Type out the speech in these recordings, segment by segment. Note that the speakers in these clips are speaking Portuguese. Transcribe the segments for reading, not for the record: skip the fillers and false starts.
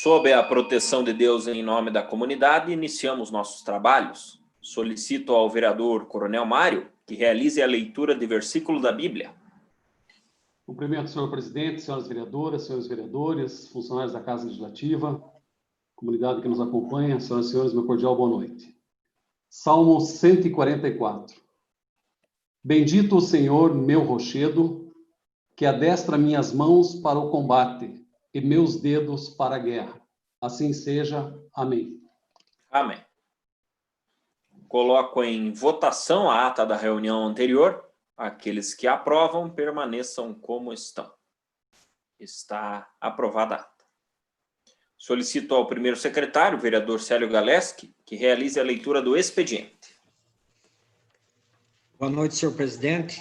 Sob a proteção de Deus, em nome da comunidade, iniciamos nossos trabalhos. Solicito ao vereador Coronel Mário que realize a leitura de versículo da Bíblia. Cumprimento, senhor presidente, senhoras vereadoras, senhores vereadores, funcionários da Casa Legislativa, comunidade que nos acompanha, senhoras e senhores, meu cordial boa noite. Salmo 144. Bendito o Senhor, meu rochedo, que adestra minhas mãos para o combate e meus dedos para a guerra. Assim seja. Amém. Amém. Coloco em votação a ata da reunião anterior. Aqueles que aprovam, permaneçam como estão. Está aprovada a ata. Solicito ao primeiro secretário, o vereador Célio Galeski, que realize a leitura do expediente. Boa noite, senhor presidente,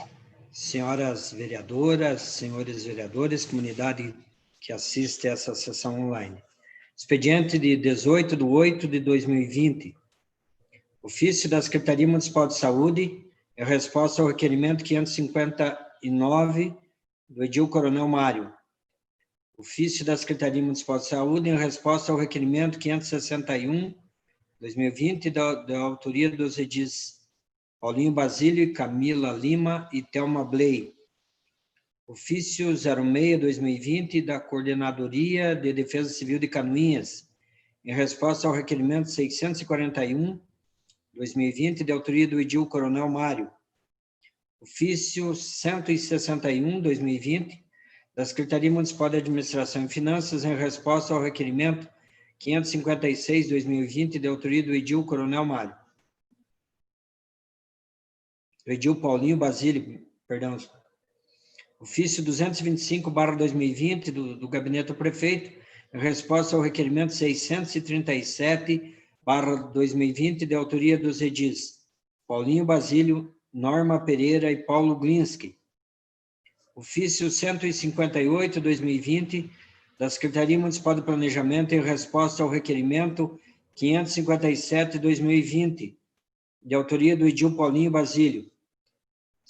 senhoras vereadoras, senhores vereadores, comunidade que assiste a essa sessão online. Expediente de 18/8/2020. Ofício da Secretaria Municipal de Saúde é resposta ao requerimento 559 do edil Coronel Mário. Ofício da Secretaria Municipal de Saúde em resposta ao requerimento 561/2020 da autoria dos edis Paulinho Basílio, Camila Lima e Thelma Bley. Ofício 06/2020 da Coordenadoria de Defesa Civil de Canoinhas, em resposta ao requerimento 641/2020 de autoria do edil Coronel Mário. Ofício 161/2020 da Secretaria Municipal de Administração e Finanças, em resposta ao requerimento 556/2020 de autoria do edil Coronel Mário. Do edil Paulinho Basílio, perdão. Ofício 225/2020 do Gabinete do Prefeito, em resposta ao requerimento 637/2020 de autoria dos edis Paulinho Basílio, Norma Pereira e Paulo Glinski. Ofício 158/2020 da Secretaria Municipal de Planejamento, em resposta ao requerimento 557/2020 de autoria do edil Paulinho Basílio.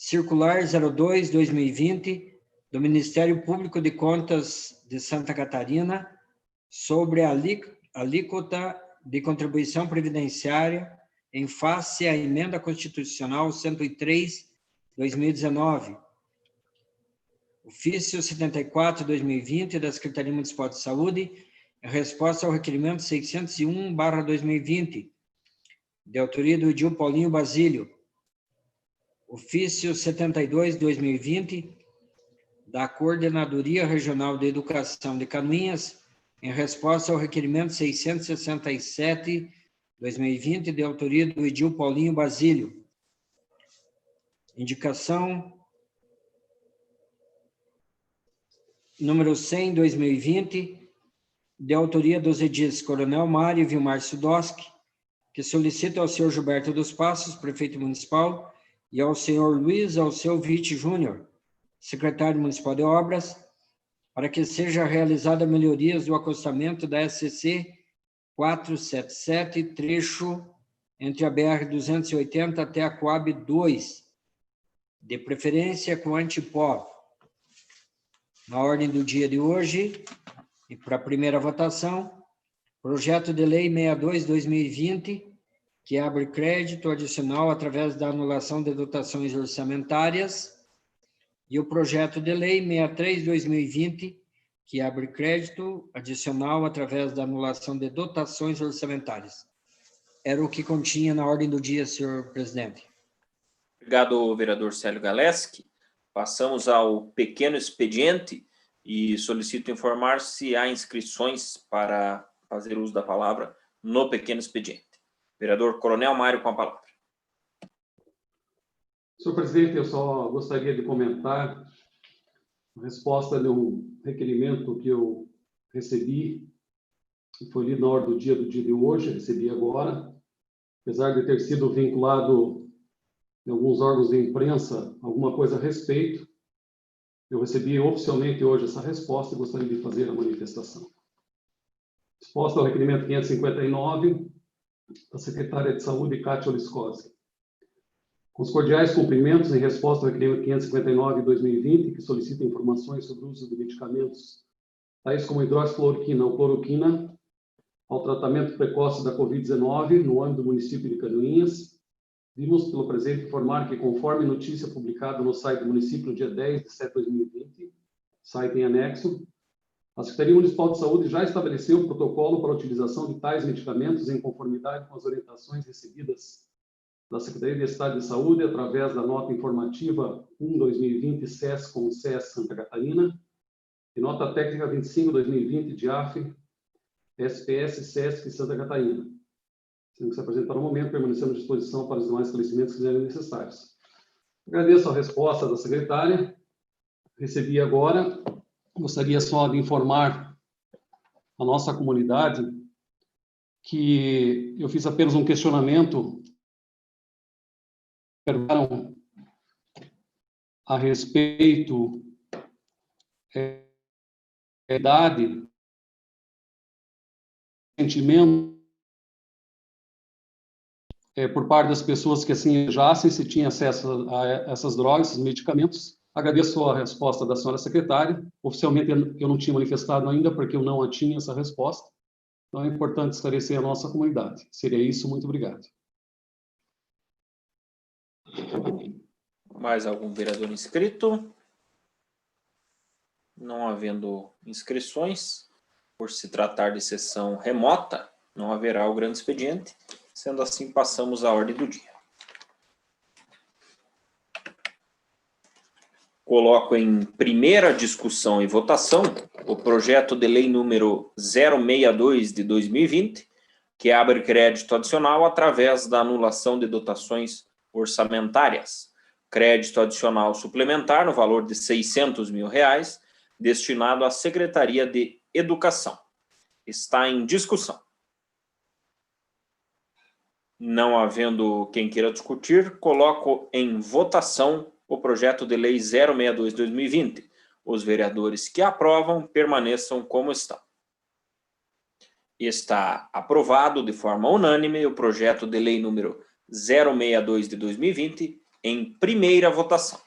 Circular 02/2020 do Ministério Público de Contas de Santa Catarina sobre a alíquota de contribuição previdenciária em face à emenda constitucional 103/2019. Ofício 74/2020 da Secretaria Municipal de Saúde em resposta ao requerimento 601/2020 de autoria do edil Paulinho Basílio. Ofício 72/2020 da Coordenadoria Regional de Educação de Canoinhas, em resposta ao requerimento 667/2020 de autoria do edil Paulinho Basílio. Indicação número 100/2020 de autoria dos edis Coronel Mário e Vilmar Sudoski, que solicita ao senhor Gilberto dos Passos, prefeito municipal, e ao senhor Luiz Alceu Vitti Júnior, secretário municipal de obras, para que seja realizada melhorias do acostamento da SCC 477, trecho entre a BR-280 até a Coab 2, de preferência com antipó. Na ordem do dia de hoje, e para a primeira votação, projeto de lei 62/2020, que abre crédito adicional através da anulação de dotações orçamentárias, e o projeto de lei 63/2020, que abre crédito adicional através da anulação de dotações orçamentárias. Era o que continha na ordem do dia, senhor presidente. Obrigado, vereador Célio Galeski. Passamos ao pequeno expediente e solicito informar se há inscrições para fazer uso da palavra no pequeno expediente. Vereador Coronel Mário, com a palavra. Senhor presidente, eu só gostaria de comentar a resposta de um requerimento que eu recebi, que foi lido na ordem do dia de hoje, recebi agora, apesar de ter sido vinculado em alguns órgãos de imprensa, alguma coisa a respeito, eu recebi oficialmente hoje essa resposta e gostaria de fazer a manifestação. Resposta ao requerimento 559, da secretária de Saúde, Kátia Oliscosi. Com os cordiais cumprimentos, em resposta ao requerimento 559/2020, que solicita informações sobre o uso de medicamentos tais como hidroxicloroquina ou cloroquina, ao tratamento precoce da Covid-19 no âmbito do município de Canoinhas. Vimos pelo presente informar que, conforme notícia publicada no site do município no dia 10 de setembro de 2020, site em anexo, a Secretaria Municipal de Saúde já estabeleceu o protocolo para a utilização de tais medicamentos em conformidade com as orientações recebidas da Secretaria de Estado de Saúde através da nota informativa 1/2020 SES com SES Santa Catarina e nota técnica 25/2020 de AF SPS SESC Santa Catarina. Sendo que se apresentar no momento, permanecemos à disposição para os demais esclarecimentos que quiserem necessários. Agradeço a resposta da secretária. Recebi agora. Gostaria só de informar a nossa comunidade que eu fiz apenas um questionamento a respeito da idade, sentimento por parte das pessoas que assim desejassem, se tinha acesso a essas drogas, esses medicamentos. Agradeço a resposta da senhora secretária. Oficialmente eu não tinha manifestado ainda, porque eu não tinha essa resposta. Então é importante esclarecer a nossa comunidade. Seria isso, muito obrigado. Mais algum vereador inscrito? Não havendo inscrições, por se tratar de sessão remota, não haverá o grande expediente. Sendo assim, passamos à ordem do dia. Coloco em primeira discussão e votação o projeto de lei número 062 de 2020, que abre crédito adicional através da anulação de dotações orçamentárias. Crédito adicional suplementar no valor de R$600 mil, destinado à Secretaria de Educação. Está em discussão. Não havendo quem queira discutir, coloco em votação o projeto de lei 062 de 2020. Os vereadores que aprovam permaneçam como estão. Está aprovado de forma unânime o projeto de lei número 062 de 2020 em primeira votação.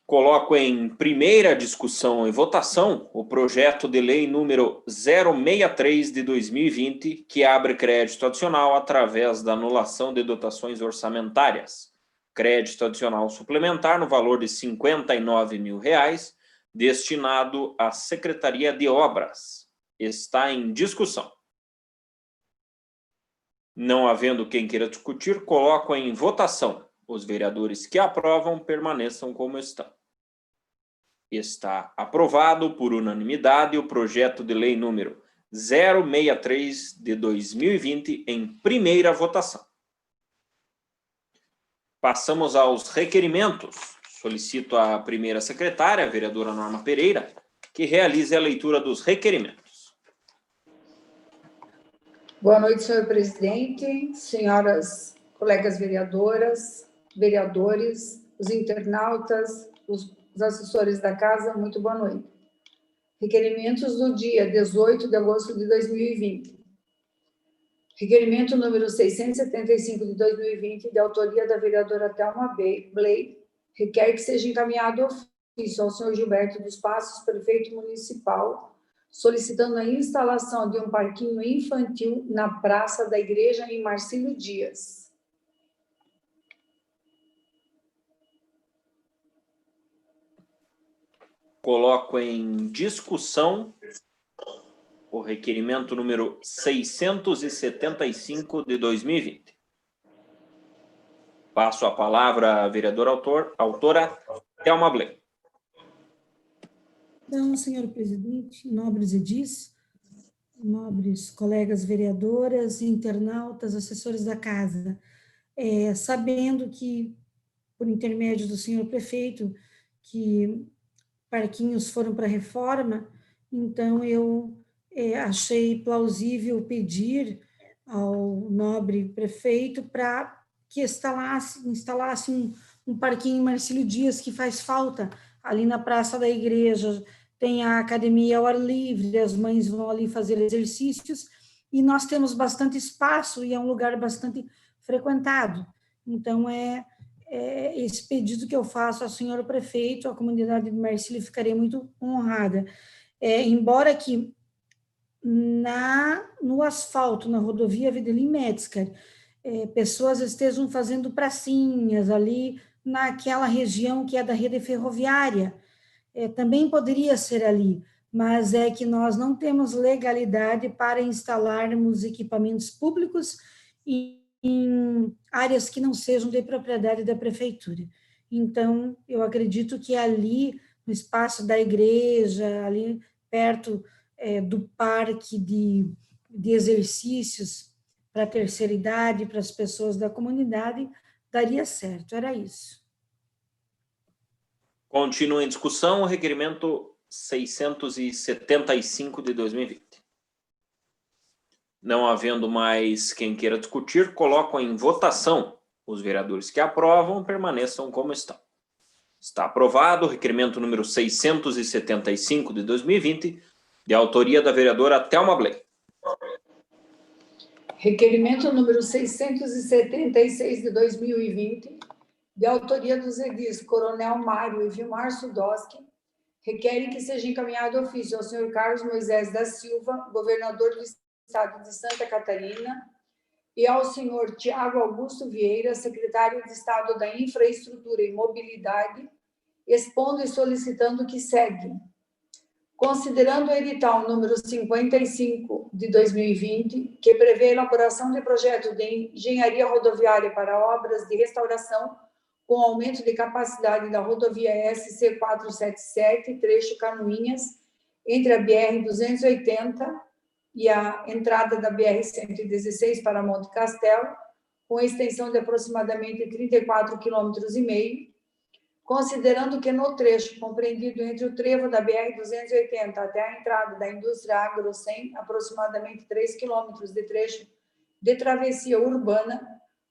Coloco em primeira discussão e votação o projeto de lei número 063 de 2020, que abre crédito adicional através da anulação de dotações orçamentárias. Crédito adicional suplementar no valor de R$59 mil, destinado à Secretaria de Obras. Está em discussão. Não havendo quem queira discutir, coloco em votação. Os vereadores que aprovam permaneçam como estão. Está aprovado por unanimidade o projeto de lei número 063 de 2020 em primeira votação. Passamos aos requerimentos. Solicito à primeira secretária, a vereadora Norma Pereira, que realize a leitura dos requerimentos. Boa noite, senhor presidente, senhoras colegas vereadoras, vereadores, os internautas, os assessores da casa, muito boa noite. Requerimentos do dia 18 de agosto de 2020. Requerimento número 675 de 2020, de autoria da vereadora Thelma Blay, requer que seja encaminhado ofício ao senhor Gilberto dos Passos, prefeito municipal, solicitando a instalação de um parquinho infantil na Praça da Igreja em Marcílio Dias. Coloco em discussão o requerimento número 675 de 2020. Passo a palavra à vereadora autora Thelma Blay. Então, senhor presidente, nobres edis, nobres colegas vereadoras, internautas, assessores da casa, sabendo que, por intermédio do senhor prefeito, que parquinhos foram para reforma, então eu achei plausível pedir ao nobre prefeito para que instalasse um parquinho em Marcílio Dias, que faz falta ali na Praça da Igreja. Tem a academia ao ar livre, as mães vão ali fazer exercícios, e nós temos bastante espaço e é um lugar bastante frequentado. Então, esse pedido que eu faço ao senhor prefeito, à comunidade de Marcílio, ficaria muito honrada. Embora que no asfalto, na rodovia Avenida Metzger, pessoas estejam fazendo pracinhas ali naquela região que é da rede ferroviária, também poderia ser ali, mas é que nós não temos legalidade para instalarmos equipamentos públicos em áreas que não sejam de propriedade da prefeitura. Então, eu acredito que ali, no espaço da igreja, ali perto do parque de exercícios para a terceira idade, para as pessoas da comunidade, daria certo, era isso. Continua em discussão o requerimento 675 de 2020. Não havendo mais quem queira discutir, coloco em votação. Os vereadores que aprovam permaneçam como estão. Está aprovado o requerimento número 675 de 2020, de autoria da vereadora Thelma Bley. Requerimento número 676 de 2020, de autoria dos edis Coronel Mário e Vilmar Sudoski, requerem que seja encaminhado ofício ao senhor Carlos Moisés da Silva, governador do estado de Santa Catarina, e ao senhor Tiago Augusto Vieira, secretário de Estado da Infraestrutura e Mobilidade, expondo e solicitando que segue. Considerando o edital número 55 de 2020, que prevê a elaboração de projeto de engenharia rodoviária para obras de restauração com aumento de capacidade da rodovia SC 477, trecho Canoinhas, entre a BR-280 e a entrada da BR-116 para Monte Castelo, com extensão de aproximadamente 34,5 km, considerando que no trecho compreendido entre o trevo da BR-280 até a entrada da indústria Agrocem, aproximadamente 3 km de trecho de travessia urbana,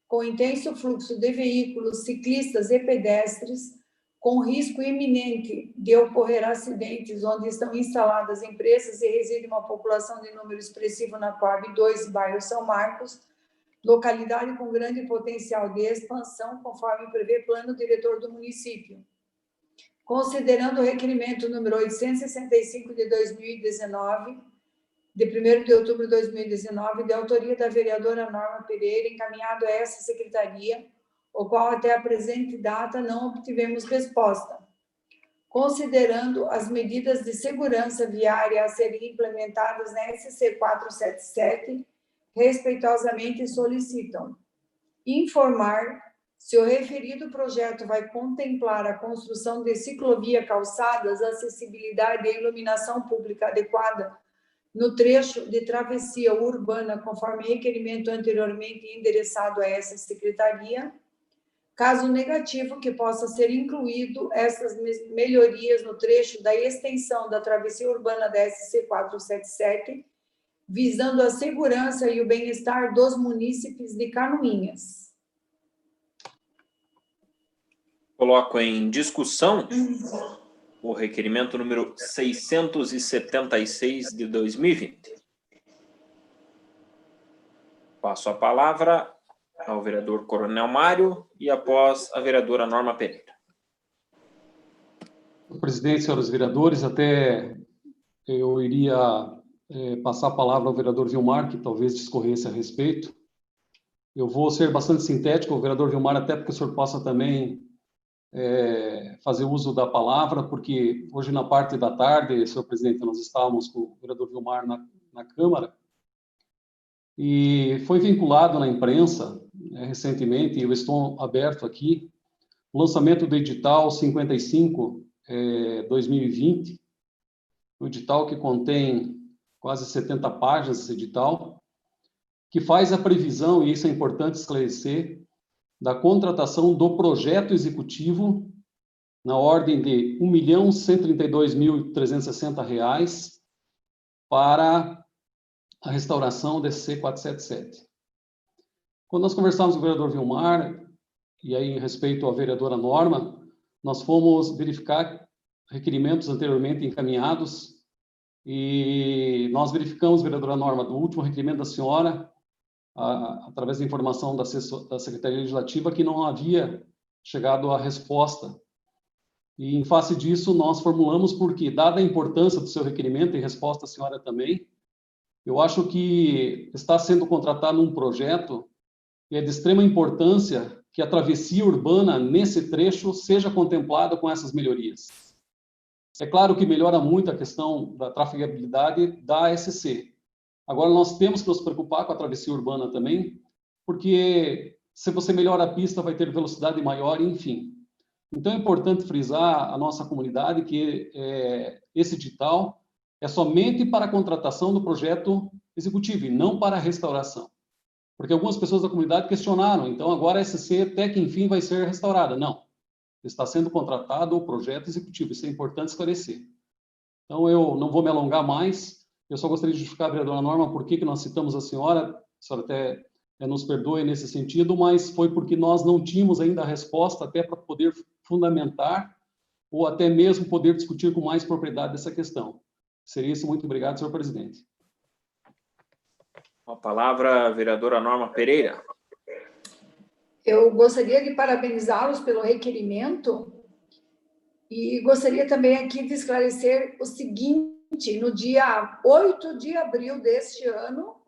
com intenso fluxo de veículos, ciclistas e pedestres, com risco iminente de ocorrer acidentes onde estão instaladas empresas e reside uma população de número expressivo na Coab 2, bairro São Marcos, localidade com grande potencial de expansão, conforme prevê plano diretor do município. Considerando o requerimento número 865 de 2019, de 1º de outubro de 2019, de autoria da vereadora Norma Pereira, encaminhado a essa secretaria, o qual até a presente data não obtivemos resposta. Considerando as medidas de segurança viária a serem implementadas na SC 477, respeitosamente solicitam informar se o referido projeto vai contemplar a construção de ciclovia, calçadas, acessibilidade e iluminação pública adequada no trecho de travessia urbana, conforme requerimento anteriormente endereçado a essa secretaria. Caso negativo, que possa ser incluído essas melhorias no trecho da extensão da travessia urbana da SC 477, visando a segurança e o bem-estar dos munícipes de Canoinhas. Coloco em discussão o requerimento número 676 de 2020. Passo a palavra ao vereador Coronel Mário e após a vereadora Norma Pereira. Presidente, senhores vereadores, até eu iria passar a palavra ao vereador Vilmar, que talvez discorresse a respeito. Eu vou ser bastante sintético, o vereador Vilmar, até porque o senhor possa também fazer uso da palavra, porque hoje na parte da tarde, senhor presidente, nós estávamos com o vereador Vilmar na Câmara, e foi vinculado na imprensa, recentemente, eu estou aberto aqui, o lançamento do edital 55/2020, o edital que contém quase 70 páginas, esse edital, que faz a previsão, e isso é importante esclarecer, da contratação do projeto executivo na ordem de R$ 1.132.360 para a restauração da SC 477. Quando nós conversamos com o vereador Vilmar, e aí em respeito à vereadora Norma, nós fomos verificar requerimentos anteriormente encaminhados, e nós verificamos, vereadora Norma, do último requerimento da senhora, através da informação da Secretaria Legislativa, que não havia chegado à resposta. E, em face disso, nós formulamos porque, dada a importância do seu requerimento, e resposta à senhora também, eu acho que está sendo contratado um projeto que é de extrema importância que a travessia urbana, nesse trecho, seja contemplada com essas melhorias. É claro que melhora muito a questão da trafegabilidade da ASC. Agora, nós temos que nos preocupar com a travessia urbana também, porque se você melhora a pista, vai ter velocidade maior, enfim. Então, é importante frisar a nossa comunidade que esse edital é somente para a contratação do projeto executivo e não para a restauração. Porque algumas pessoas da comunidade questionaram, então agora a SC até que enfim vai ser restaurada. Não, está sendo contratado o projeto executivo, isso é importante esclarecer. Então, eu não vou me alongar mais, eu só gostaria de justificar, vereadora Norma, por que nós citamos a senhora até nos perdoe nesse sentido, mas foi porque nós não tínhamos ainda a resposta até para poder fundamentar ou até mesmo poder discutir com mais propriedade essa questão. Seria isso, muito obrigado, senhor presidente. Com a palavra, a vereadora Norma Pereira. Eu gostaria de parabenizá-los pelo requerimento e gostaria também aqui de esclarecer o seguinte: no dia 8 de abril deste ano,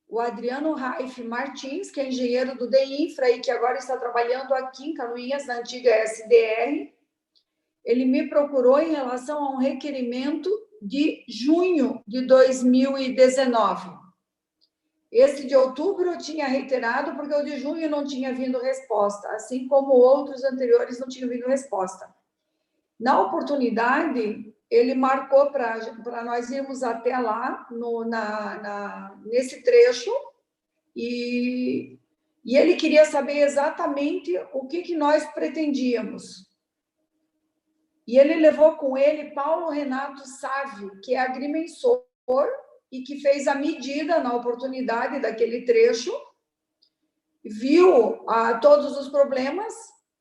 o Adriano Raif Martins, que é engenheiro do DEINFRA e que agora está trabalhando aqui em Canoinhas, na antiga SDR, ele me procurou em relação a um requerimento de junho de 2019. Esse de outubro eu tinha reiterado, porque o de junho não tinha vindo resposta, assim como outros anteriores não tinham vindo resposta. Na oportunidade, ele marcou para nós irmos até lá, nesse trecho, e ele queria saber exatamente o que nós pretendíamos. E ele levou com ele Paulo Renato Sávio, que é agrimensor, e que fez a medida na oportunidade daquele trecho, viu todos os problemas,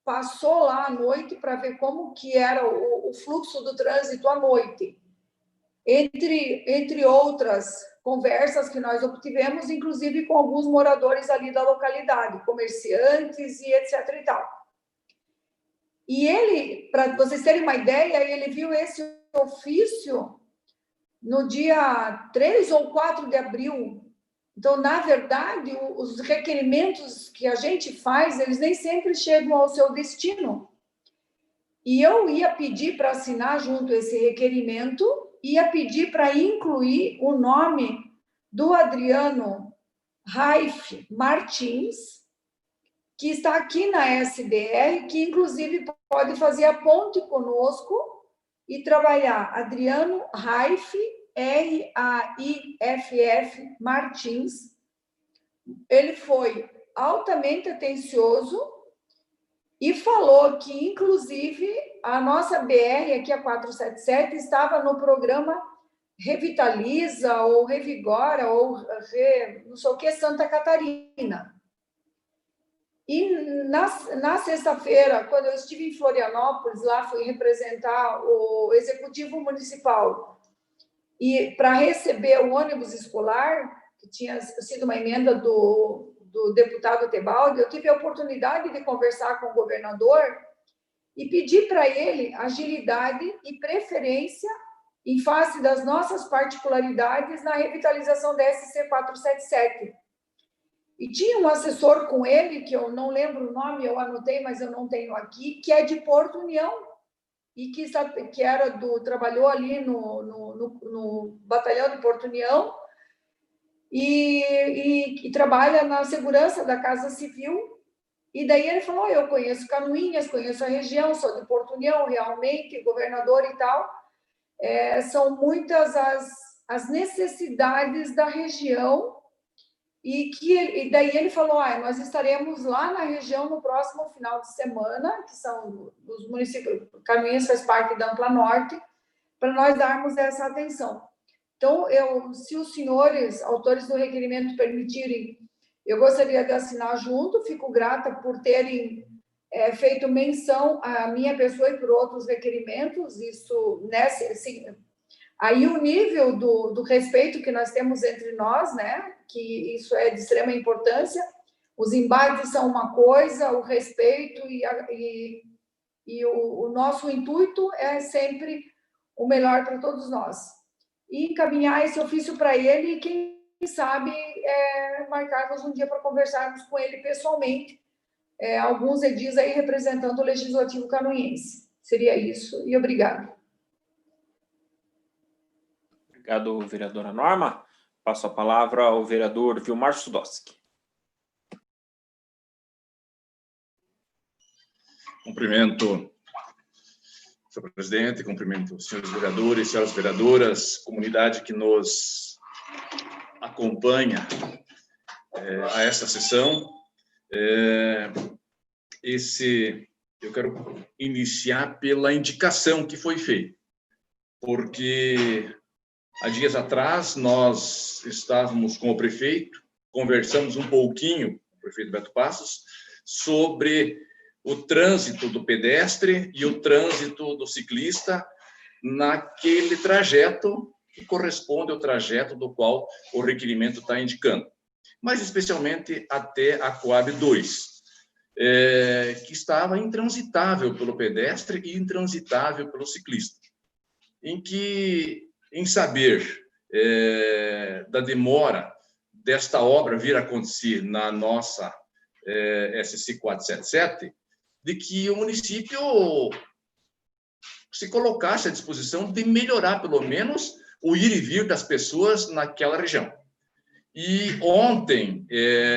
passou lá à noite para ver como que era o fluxo do trânsito à noite. Entre outras conversas que nós obtivemos, inclusive com alguns moradores ali da localidade, comerciantes e etc. e tal. E ele, para vocês terem uma ideia, ele viu esse ofício no dia 3 ou 4 de abril. Então, na verdade, os requerimentos que a gente faz, eles nem sempre chegam ao seu destino. E eu ia pedir para assinar junto esse requerimento, ia pedir para incluir o nome do Adriano Raif Martins, que está aqui na SDR, que inclusive pode fazer a ponte conosco e trabalhar Adriano Raif, R-A-I-F-F Martins. Ele foi altamente atencioso e falou que, inclusive, a nossa BR aqui, a 477, estava no programa Revitaliza, ou Revigora, ou não sei o que, Santa Catarina. E na sexta-feira, quando eu estive em Florianópolis, lá fui representar o Executivo Municipal, e para receber o ônibus escolar, que tinha sido uma emenda do deputado Tebaldi, eu tive a oportunidade de conversar com o governador e pedir para ele agilidade e preferência em face das nossas particularidades na revitalização da SC 477. E tinha um assessor com ele, que eu não lembro o nome, eu anotei, mas eu não tenho aqui, que é de Porto União, e que trabalhou ali no batalhão de Porto União, e trabalha na segurança da Casa Civil. E daí ele falou: eu conheço Canoinhas, conheço a região, sou de Porto União, realmente, governador e tal. São muitas as necessidades da região. E daí ele falou: nós estaremos lá na região no próximo final de semana, que são os municípios, Canoinhas faz parte da Ampla Norte, para nós darmos essa atenção. Então, se os senhores, autores do requerimento, permitirem, eu gostaria de assinar junto, fico grata por terem feito menção à minha pessoa e por outros requerimentos, isso, né, assim, aí o nível do respeito que nós temos entre nós, né, que isso é de extrema importância, Os embates são uma coisa, o respeito e o nosso intuito é sempre o melhor para todos nós. E encaminhar esse ofício para ele e, quem sabe, marcarmos um dia para conversarmos com ele pessoalmente, alguns edis aí representando o Legislativo Canoinense. Seria isso, e obrigado. Obrigado, vereadora Norma. Passo a palavra ao vereador Vilmar Sudoski. Cumprimento o senhor presidente, cumprimento os senhores vereadores, senhoras vereadoras, comunidade que nos acompanha a esta sessão. Eu quero iniciar pela indicação que foi feita, porque há dias atrás nós estávamos com o prefeito, conversamos um pouquinho com o prefeito Beto Passos sobre o trânsito do pedestre e o trânsito do ciclista naquele trajeto que corresponde ao trajeto do qual o requerimento está indicando, mas especialmente até a Coab 2, que estava intransitável pelo pedestre e intransitável pelo ciclista, em saber da demora desta obra vir a acontecer na nossa SC 477, de que o município se colocasse à disposição de melhorar, pelo menos, o ir e vir das pessoas naquela região. E ontem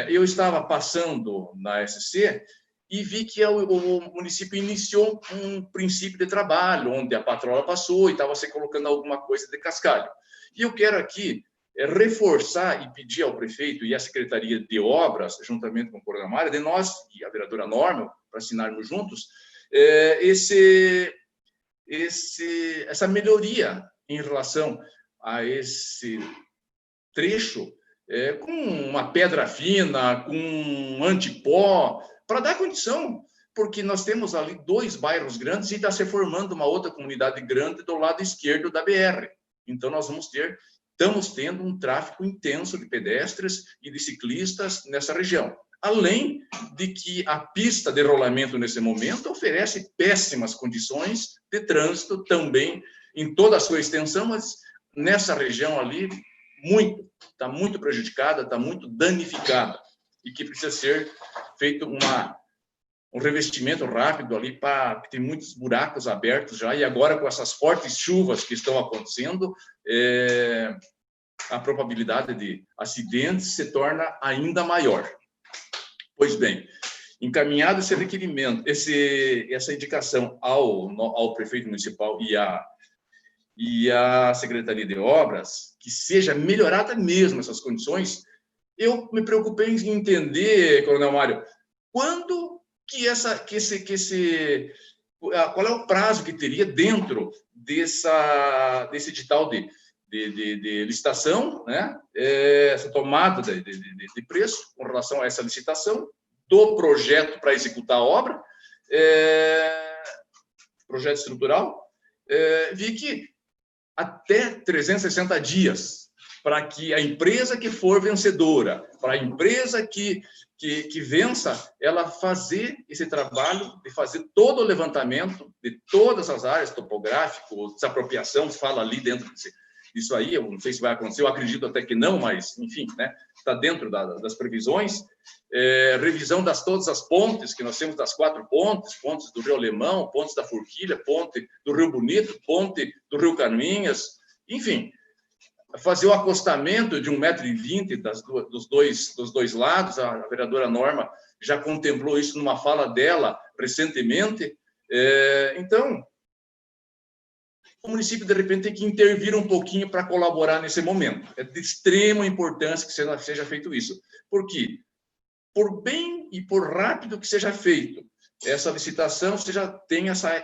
eu estava passando na SC e vi que o município iniciou um princípio de trabalho, onde a patroa passou e estava se colocando alguma coisa de cascalho. E eu quero aqui reforçar e pedir ao prefeito e à Secretaria de Obras, juntamente com o coordenamário, de nós e a vereadora Norma, para assinarmos juntos, essa melhoria em relação a esse trecho, com uma pedra fina, com um antipó, para dar condição, porque nós temos ali 2 bairros grandes e está se formando uma outra comunidade grande do lado esquerdo da BR. Então, nós estamos tendo um tráfego intenso de pedestres e de ciclistas nessa região. Além de que a pista de rolamento, nesse momento, oferece péssimas condições de trânsito também, em toda a sua extensão, mas nessa região ali, está muito prejudicada, está muito danificada, e que precisa ser feito um revestimento rápido ali, porque tem muitos buracos abertos já, e agora com essas fortes chuvas que estão acontecendo, a probabilidade de acidentes se torna ainda maior. Pois bem, encaminhado esse requerimento, essa indicação ao prefeito municipal e à Secretaria de Obras, que seja melhorada mesmo essas condições, eu me preocupei em entender, Coronel Mário, quando qual é o prazo que teria dentro desse edital de licitação, né? Essa tomada de preço com relação a essa licitação do projeto para executar a obra, projeto estrutural, vi que até 360 dias para que a empresa que for vencedora, para a empresa que vença, ela fazer esse trabalho de fazer todo o levantamento de todas as áreas, topográfico, desapropriação, se fala ali dentro disso aí, eu não sei se vai acontecer, eu acredito até que não, mas, enfim, né, está dentro das previsões, revisão das todas as pontes, que nós temos das 4 pontes do Rio Alemão, pontes da Forquilha, ponte do Rio Bonito, ponte do Rio Canoinhas, enfim, fazer o acostamento de 1,20 m dos dois lados, a vereadora Norma já contemplou isso numa fala dela recentemente, então, o município, de repente, tem que intervir um pouquinho para colaborar nesse momento. É de extrema importância que seja feito isso. Por quê? Por bem e por rápido que seja feito, essa licitação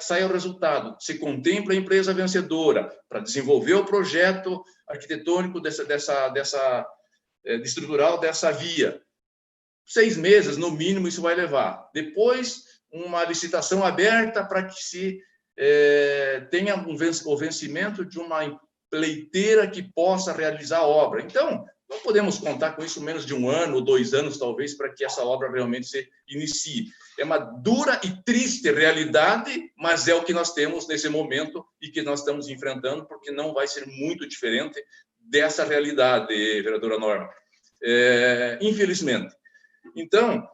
saia o resultado, se contempla a empresa vencedora para desenvolver o projeto arquitetônico estrutural dessa via. 6 meses, no mínimo, isso vai levar. Depois, uma licitação aberta para que se tenha o vencimento de uma empreiteira que possa realizar a obra. Então, Não podemos contar com isso menos de 1 ano ou 2 anos, talvez, para que essa obra realmente se inicie. É uma dura e triste realidade, mas é o que nós temos nesse momento e que nós estamos enfrentando, porque não vai ser muito diferente dessa realidade, vereadora Norma. Infelizmente. Então,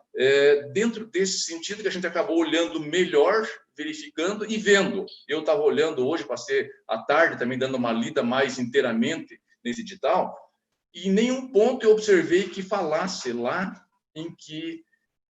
dentro desse sentido que a gente acabou olhando melhor, verificando e vendo. Eu estava olhando hoje, passei a tarde também dando uma lida mais inteiramente nesse edital, e em nenhum ponto eu observei que falasse lá em que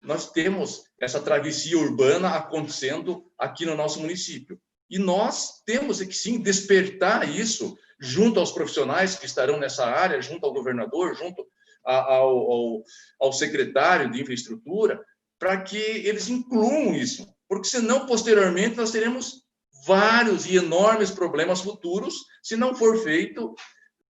nós temos essa travessia urbana acontecendo aqui no nosso município. E nós temos que, sim, despertar isso junto aos profissionais que estarão nessa área, junto ao governador, junto ao secretário de infraestrutura, para que eles incluam isso, porque senão, posteriormente, nós teremos vários e enormes problemas futuros se não for feito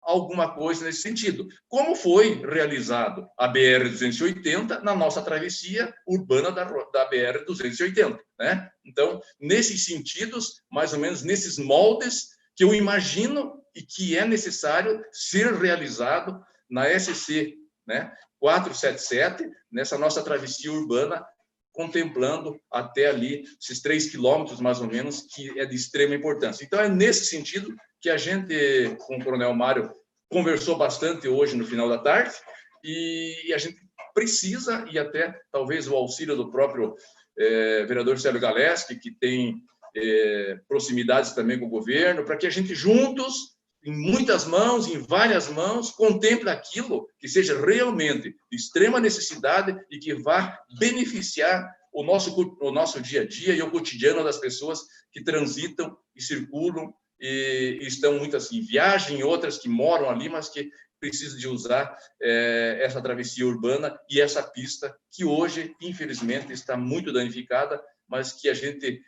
alguma coisa nesse sentido. Como foi realizado a BR-280 na nossa travessia urbana da BR-280, né? Então, nesses sentidos, mais ou menos nesses moldes que eu imagino e que é necessário ser realizado na SC, né? 477, nessa nossa travessia urbana, contemplando até ali esses 3 quilômetros, mais ou menos, que é de extrema importância. Então, é nesse sentido que a gente, com o Coronel Mário, conversou bastante hoje no final da tarde, e a gente precisa, e até talvez o auxílio do próprio vereador Célio Galeski, que tem proximidades também com o governo, para que a gente juntos, em muitas mãos, em várias mãos, contemple aquilo que seja realmente de extrema necessidade e que vá beneficiar o nosso dia a dia e o cotidiano das pessoas que transitam e circulam e estão muitas em viagem, outras que moram ali, mas que precisam de usar essa travessia urbana e essa pista que hoje, infelizmente, está muito danificada, mas que a gente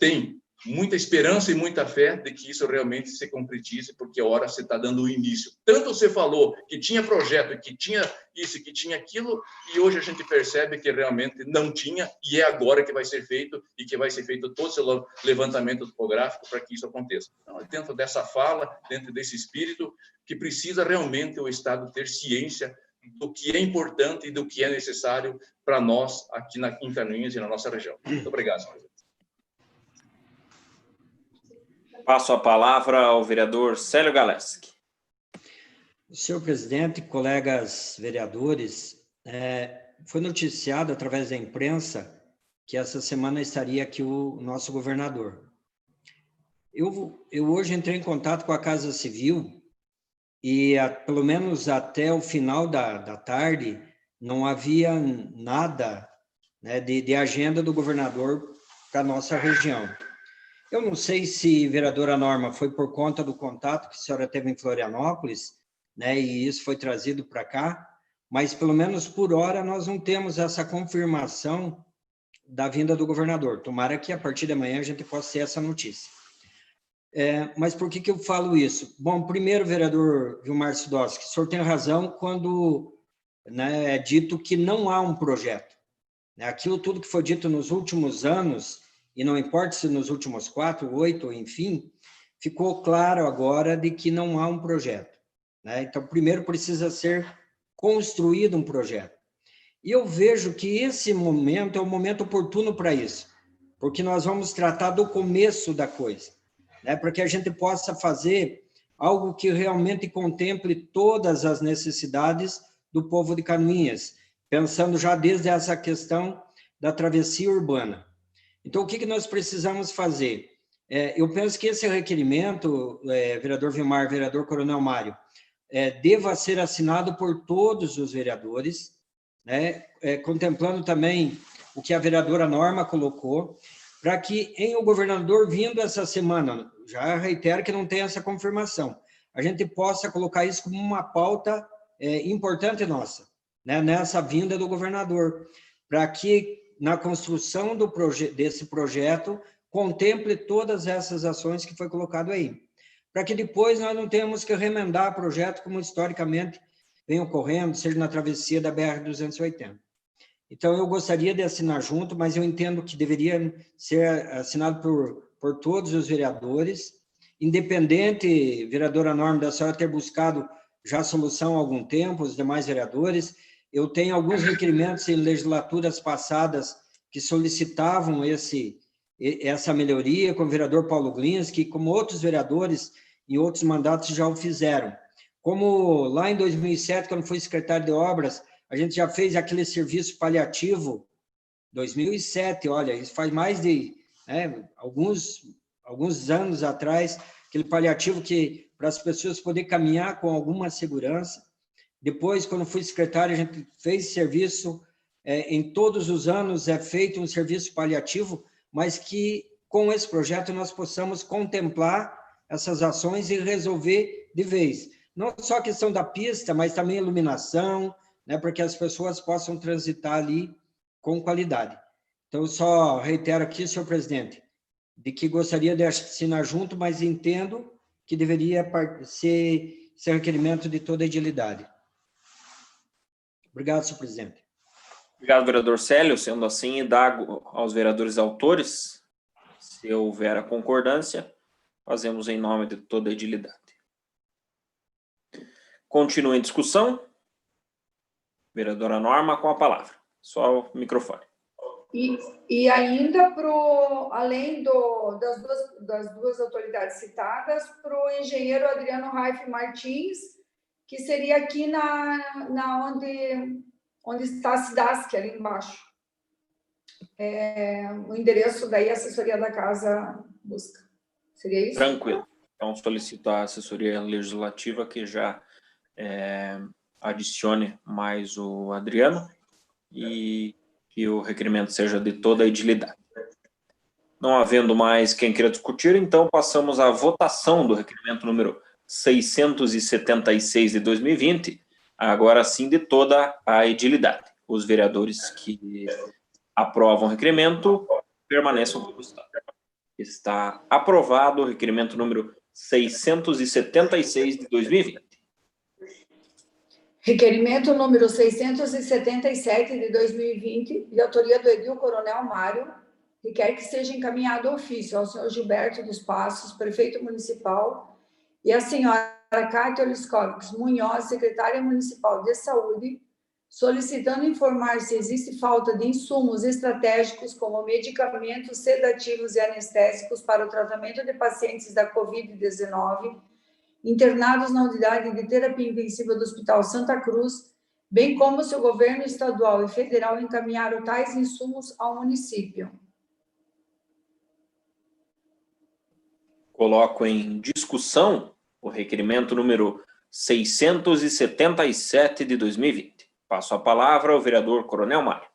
tem muita esperança e muita fé de que isso realmente se concretize, porque a hora você está dando o início. Tanto você falou que tinha projeto, que tinha isso, que tinha aquilo, e hoje a gente percebe que realmente não tinha, e é agora que vai ser feito, e que vai ser feito todo o seu levantamento topográfico para que isso aconteça. Então, dentro dessa fala, dentro desse espírito, que precisa realmente o Estado ter ciência do que é importante e do que é necessário para nós aqui em Canoinhas e na nossa região. Muito obrigado, senhor. Passo a palavra ao vereador Célio Galeski. Senhor presidente, colegas vereadores, foi noticiado através da imprensa que essa semana estaria aqui o nosso governador. Eu hoje entrei em contato com a Casa Civil e, pelo menos até o final da tarde, não havia nada, né, de agenda do governador para a nossa região. Eu não sei se, vereadora Norma, foi por conta do contato que a senhora teve em Florianópolis, né, e isso foi trazido para cá, mas pelo menos por hora nós não temos essa confirmação da vinda do governador. Tomara que a partir de amanhã a gente possa ter essa notícia. Mas por que eu falo isso? Bom, primeiro, vereador Vilmar Sidowski, o senhor tem razão quando, né, é dito que não há um projeto. Aquilo tudo que foi dito nos últimos anos, e não importa se nos últimos 4, 8, enfim, ficou claro agora de que não há um projeto, né? Então, primeiro precisa ser construído um projeto. E eu vejo que esse momento é o momento oportuno para isso, porque nós vamos tratar do começo da coisa, né? Para que a gente possa fazer algo que realmente contemple todas as necessidades do povo de Canoinhas, pensando já desde essa questão da travessia urbana. Então, o que nós precisamos fazer? Eu penso que esse requerimento, vereador Vilmar, vereador Coronel Mário, deva ser assinado por todos os vereadores, né? Contemplando também o que a vereadora Norma colocou, para que o governador vindo essa semana, já reitero que não tem essa confirmação, a gente possa colocar isso como uma pauta importante nossa, né? Nessa vinda do governador, para que na construção desse projeto, contemple todas essas ações que foi colocado aí, para que depois nós não tenhamos que remendar projeto como historicamente vem ocorrendo, seja na travessia da BR-280. Então, eu gostaria de assinar junto, mas eu entendo que deveria ser assinado por todos os vereadores, independente, vereadora Norma, da senhora ter buscado já solução há algum tempo, os demais vereadores. Eu tenho alguns requerimentos em legislaturas passadas que solicitavam essa melhoria, com o vereador Paulo Glins, que, como outros vereadores em outros mandatos, já o fizeram. Como lá em 2007, quando fui secretário de obras, a gente já fez aquele serviço paliativo, 2007, olha, isso faz mais de alguns anos atrás, aquele paliativo que para as pessoas poderem caminhar com alguma segurança. Depois, quando fui secretário, a gente fez serviço, em todos os anos é feito um serviço paliativo, mas que com esse projeto nós possamos contemplar essas ações e resolver de vez. Não só a questão da pista, mas também iluminação, né, para que as pessoas possam transitar ali com qualidade. Então, eu só reitero aqui, senhor presidente, de que gostaria de assinar junto, mas entendo que deveria ser requerimento de toda a edilidade. Obrigado, senhor presidente. Obrigado, vereador Célio. Sendo assim, indago aos vereadores autores, se houver a concordância, fazemos em nome de toda a edilidade. Continua em discussão. Vereadora Norma, com a palavra. Só o microfone. E ainda, além das duas autoridades citadas, para o engenheiro Adriano Raif Martins, que seria aqui onde está a Cidasc, ali embaixo. O endereço daí, a assessoria da casa busca. Seria isso? Tranquilo. Então, solicito a assessoria legislativa que já adicione mais o Adriano e que o requerimento seja de toda a edilidade. Não havendo mais quem queira discutir, então passamos à votação do requerimento número 676 de 2020, agora sim de toda a edilidade. Os vereadores que aprovam o requerimento permaneçam como está. Está aprovado o requerimento número 676 de 2020. Requerimento número 677 de 2020, de autoria do edil Coronel Mário, requer que seja encaminhado ofício ao senhor Gilberto dos Passos, prefeito municipal, e à senhora Cátia Oliscovics Munhoz, secretária municipal de saúde, solicitando informar se existe falta de insumos estratégicos como medicamentos sedativos e anestésicos para o tratamento de pacientes da Covid-19, internados na unidade de terapia intensiva do Hospital Santa Cruz, bem como se o governo estadual e federal encaminharam tais insumos ao município. Coloco em discussão o requerimento número 677 de 2020. Passo a palavra ao vereador Coronel Mário.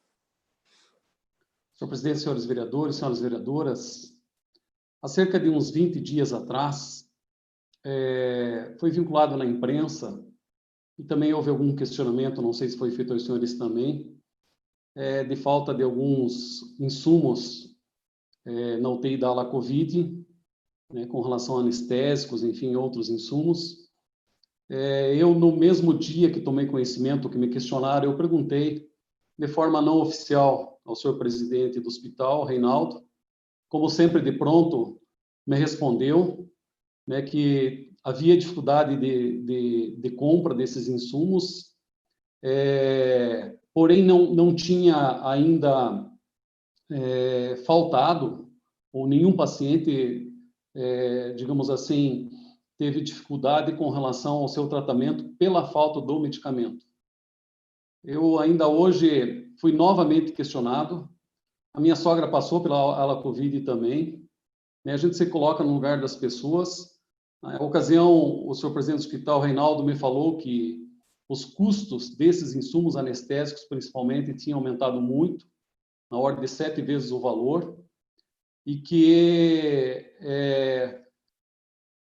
Senhor presidente, senhores vereadores, senhoras vereadoras, há cerca de uns 20 dias atrás, foi vinculado na imprensa, e também houve algum questionamento, não sei se foi feito aos senhores também, de falta de alguns insumos na UTI da ala Covid, né, com relação a anestésicos, enfim, outros insumos. Eu, no mesmo dia que tomei conhecimento, que me questionaram, eu perguntei, de forma não oficial, ao senhor presidente do hospital, Reinaldo, como sempre, de pronto, me respondeu, né, que havia dificuldade de compra desses insumos, porém não tinha ainda faltado, ou nenhum paciente, digamos assim, teve dificuldade com relação ao seu tratamento pela falta do medicamento. Eu ainda hoje fui novamente questionado, a minha sogra passou pela ala Covid também, né, a gente se coloca no lugar das pessoas. Na ocasião, o senhor presidente do hospital, Reinaldo, me falou que os custos desses insumos anestésicos, principalmente, tinham aumentado muito, na ordem de 7 vezes o valor, e que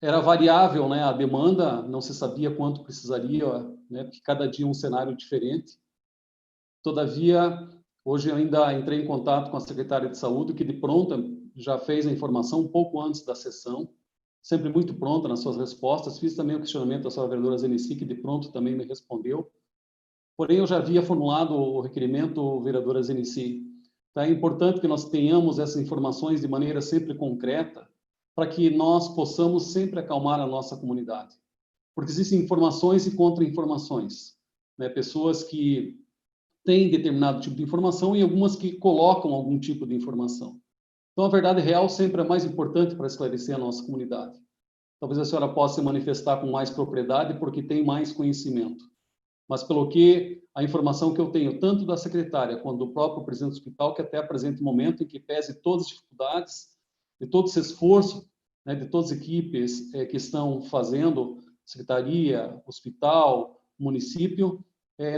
era variável, né, a demanda, não se sabia quanto precisaria, né, porque cada dia um cenário diferente. Todavia, hoje eu ainda entrei em contato com a secretária de saúde, que de pronto já fez a informação um pouco antes da sessão, sempre muito pronta nas suas respostas. Fiz também o questionamento da senhora vereadora Zenici, que de pronto também me respondeu. Porém, eu já havia formulado o requerimento, vereadora Zenici. Tá? É importante que nós tenhamos essas informações de maneira sempre concreta, para que nós possamos sempre acalmar a nossa comunidade. porque existem informações e contra-informações, né? Pessoas que têm determinado tipo de informação e algumas que colocam algum tipo de informação. Então, a verdade real sempre é mais importante para esclarecer a nossa comunidade. Talvez a senhora possa se manifestar com mais propriedade porque tem mais conhecimento. Mas pelo que a informação que eu tenho, tanto da secretária quanto do próprio presidente do hospital, que até apresenta um momento em que pese todas as dificuldades, de todo esse esforço, né, de todas as equipes que estão fazendo, secretaria, hospital, município,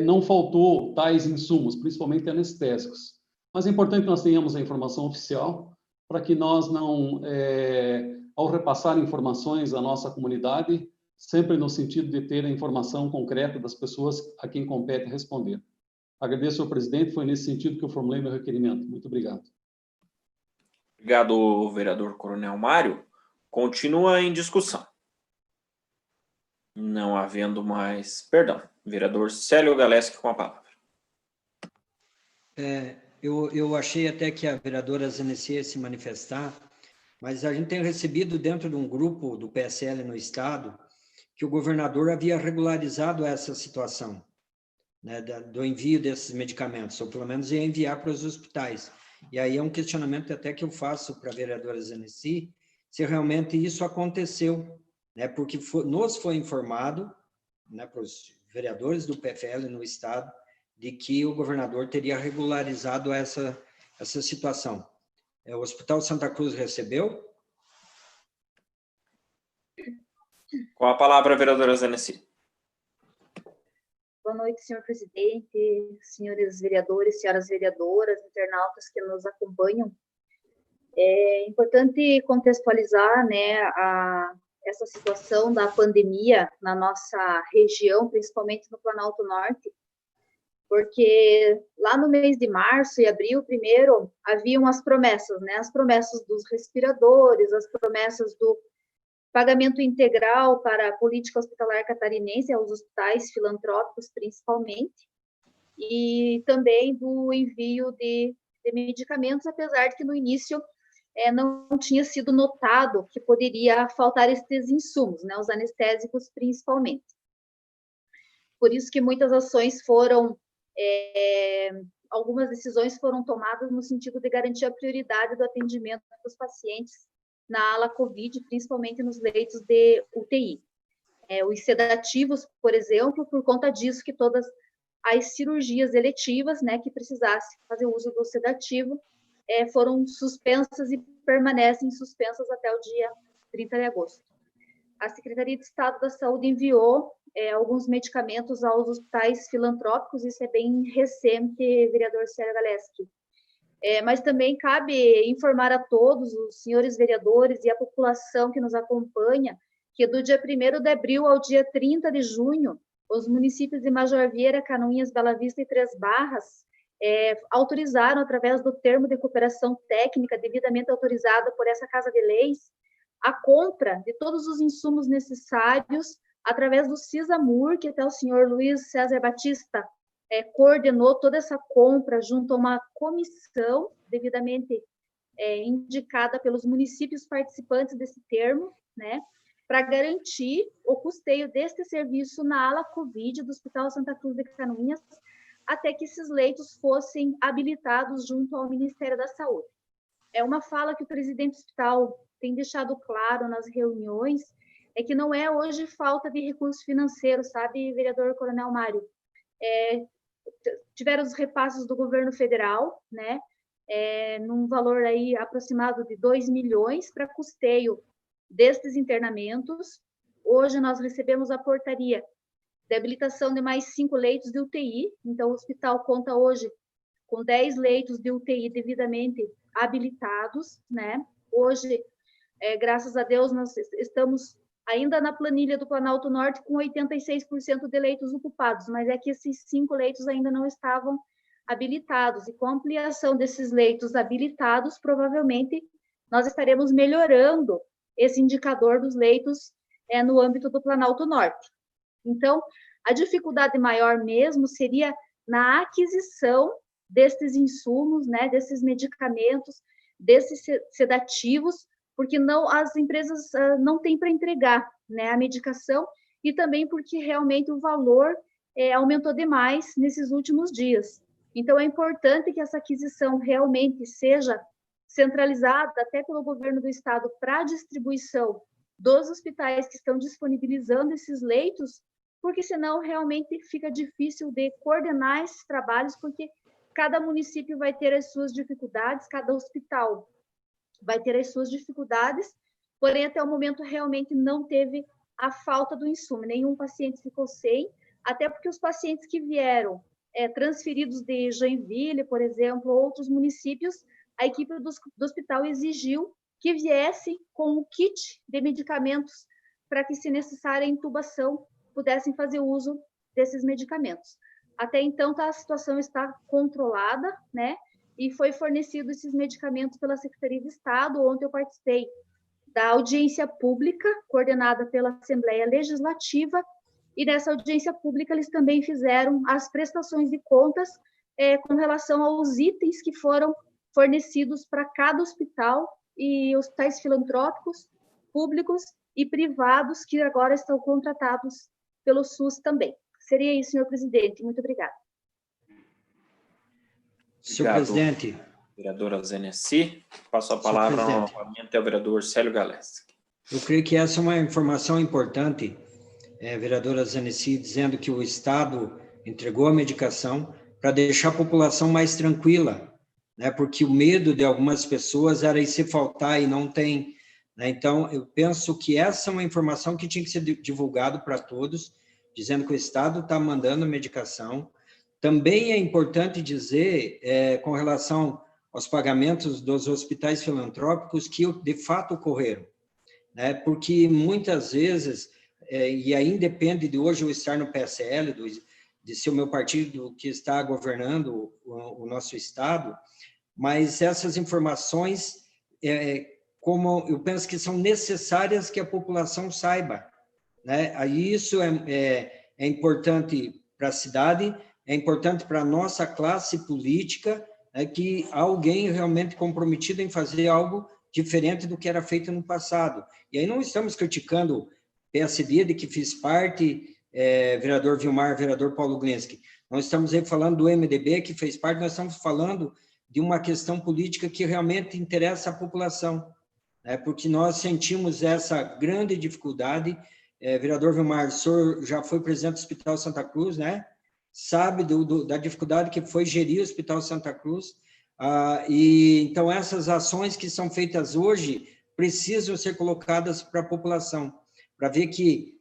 não faltou tais insumos, principalmente anestésicos. Mas é importante que nós tenhamos a informação oficial para que nós não, ao repassar informações à nossa comunidade, sempre no sentido de ter a informação concreta das pessoas a quem compete responder. Agradeço ao presidente, foi nesse sentido que eu formulei meu requerimento. Muito obrigado. Obrigado, vereador Coronel Mário. Continua em discussão. Não havendo mais... Perdão, vereador Célio Galeski com a palavra. Eu achei até que a vereadora Zenici ia se manifestar, mas a gente tem recebido dentro de um grupo do PSL no Estado que o governador havia regularizado essa situação, né, do envio desses medicamentos, ou pelo menos ia enviar para os hospitais. E aí é um questionamento até que eu faço para a vereadora Zenici, se realmente isso aconteceu, né, porque nos foi informado, né, para os vereadores do PFL no Estado, de que o governador teria regularizado essa situação. O Hospital Santa Cruz recebeu? Com a palavra, vereadora Zenici. Boa noite, senhor presidente, senhores vereadores, senhoras vereadoras, internautas que nos acompanham. É importante contextualizar, né, essa situação da pandemia na nossa região, principalmente no Planalto Norte, porque lá no mês de março e abril, primeiro, haviam as promessas, né, as promessas dos respiradores, as promessas do pagamento integral para a política hospitalar catarinense, aos hospitais filantrópicos principalmente, e também do envio de medicamentos, apesar de que no início não tinha sido notado que poderia faltar estes insumos, né, os anestésicos principalmente. Por isso que muitas ações foram, algumas decisões foram tomadas no sentido de garantir a prioridade do atendimento dos pacientes na ala COVID, principalmente nos leitos de UTI. Os sedativos, por exemplo, por conta disso que todas as cirurgias eletivas, né, que precisasse fazer uso do sedativo, foram suspensas e permanecem suspensas até o dia 30 de agosto. A Secretaria de Estado da Saúde enviou alguns medicamentos aos hospitais filantrópicos, isso é bem recente, vereador Célio Galeski. Mas também cabe informar a todos, os senhores vereadores e a população que nos acompanha, que do dia 1º de abril ao dia 30 de junho, os municípios de Major Vieira, Canoinhas, Bela Vista e Três Barras autorizaram, através do termo de cooperação técnica devidamente autorizado por essa Casa de Leis, a compra de todos os insumos necessários através do CISAMUR, que até o senhor Luiz César Batista coordenou toda essa compra junto a uma comissão devidamente indicada pelos municípios participantes desse termo, né, para garantir o custeio deste serviço na ala COVID do Hospital Santa Cruz de Canoinhas, até que esses leitos fossem habilitados junto ao Ministério da Saúde. É uma fala que o presidente do hospital tem deixado claro nas reuniões, que não é hoje falta de recurso financeiro, sabe, vereador Coronel Mário? Tiveram os repasses do governo federal, né, num valor aí aproximado de 2 milhões para custeio destes internamentos. Hoje nós recebemos a portaria de habilitação de mais 5 leitos de UTI, então o hospital conta hoje com 10 leitos de UTI devidamente habilitados, né? Hoje, graças a Deus, nós estamos ainda na planilha do Planalto Norte com 86% de leitos ocupados, mas é que esses 5 leitos ainda não estavam habilitados, e com a ampliação desses leitos habilitados, provavelmente nós estaremos melhorando esse indicador dos leitos no âmbito do Planalto Norte. Então, a dificuldade maior mesmo seria na aquisição destes insumos, né, desses medicamentos, desses sedativos, porque não, as empresas não têm para entregar, né, a medicação, e também porque realmente o valor aumentou demais nesses últimos dias. Então, é importante que essa aquisição realmente seja centralizada até pelo governo do estado para a distribuição dos hospitais que estão disponibilizando esses leitos, porque senão realmente fica difícil de coordenar esses trabalhos, porque cada município vai ter as suas dificuldades, cada hospital vai ter as suas dificuldades, porém, até o momento, realmente não teve a falta do insumo, nenhum paciente ficou sem, até porque os pacientes que vieram transferidos de Joinville, por exemplo, outros municípios, a equipe do hospital exigiu que viessem com o kit de medicamentos para que, se necessária intubação, pudessem fazer uso desses medicamentos. Até então, a situação está controlada, né? E foi fornecido esses medicamentos pela Secretaria de Estado. Ontem eu participei da audiência pública, coordenada pela Assembleia Legislativa, e nessa audiência pública eles também fizeram as prestações de contas com relação aos itens que foram fornecidos para cada hospital, e hospitais filantrópicos, públicos e privados, que agora estão contratados pelo SUS também. Seria isso, senhor presidente. Muito obrigada. Senhor presidente. Vereadora Zenessi, passo a palavra novamente ao vereador Célio Galeski. Eu creio que essa é uma informação importante, vereadora Zenessi, dizendo que o Estado entregou a medicação para deixar a população mais tranquila, né, porque o medo de algumas pessoas era ir se faltar e não tem, né? Então, eu penso que essa é uma informação que tinha que ser divulgado para todos, dizendo que o Estado está mandando a medicação. Também é importante dizer, com relação aos pagamentos dos hospitais filantrópicos, que de fato ocorreram, né? Porque muitas vezes, e aí independe de hoje eu estar no PSL, de ser o meu partido que está governando o nosso Estado, mas essas informações, como eu penso que são necessárias que a população saiba, né? Aí isso é importante para a cidade, é importante para a nossa classe política, que alguém realmente comprometido em fazer algo diferente do que era feito no passado. E aí não estamos criticando o PSD, de que fiz parte, vereador Vilmar, vereador Paulo Glinski. Nós estamos aí falando do MDB, que fez parte, nós estamos falando de uma questão política que realmente interessa a população, né? Porque nós sentimos essa grande dificuldade. Vereador Vilmar, o senhor já foi presidente do Hospital Santa Cruz, né? Sabe da dificuldade que foi gerir o Hospital Santa Cruz. E então essas ações que são feitas hoje precisam ser colocadas para a população, para ver que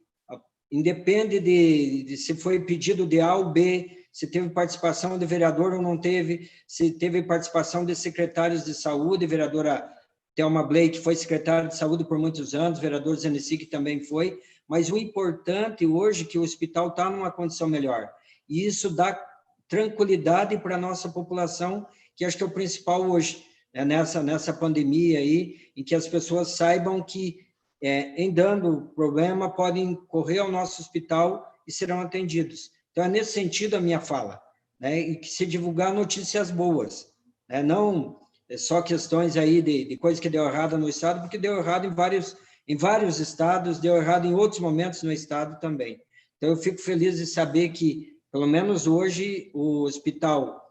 independe de se foi pedido de A ou B, se teve participação de vereador ou não teve, se teve participação de secretários de saúde, vereadora Thelma Blake, que foi secretária de saúde por muitos anos, vereador Zenessi, que também foi, mas o importante hoje é que o hospital está numa condição melhor, e isso dá tranquilidade para a nossa população, que acho que é o principal hoje, né, nessa pandemia aí, em que as pessoas saibam que, em dando problema, podem correr ao nosso hospital e serão atendidos. Então, é nesse sentido a minha fala, né? E que se divulgar notícias boas, né? Não só questões aí de coisas que deu errado no Estado, porque deu errado em vários estados, deu errado em outros momentos no Estado também. Então, eu fico feliz de saber que, pelo menos hoje, o hospital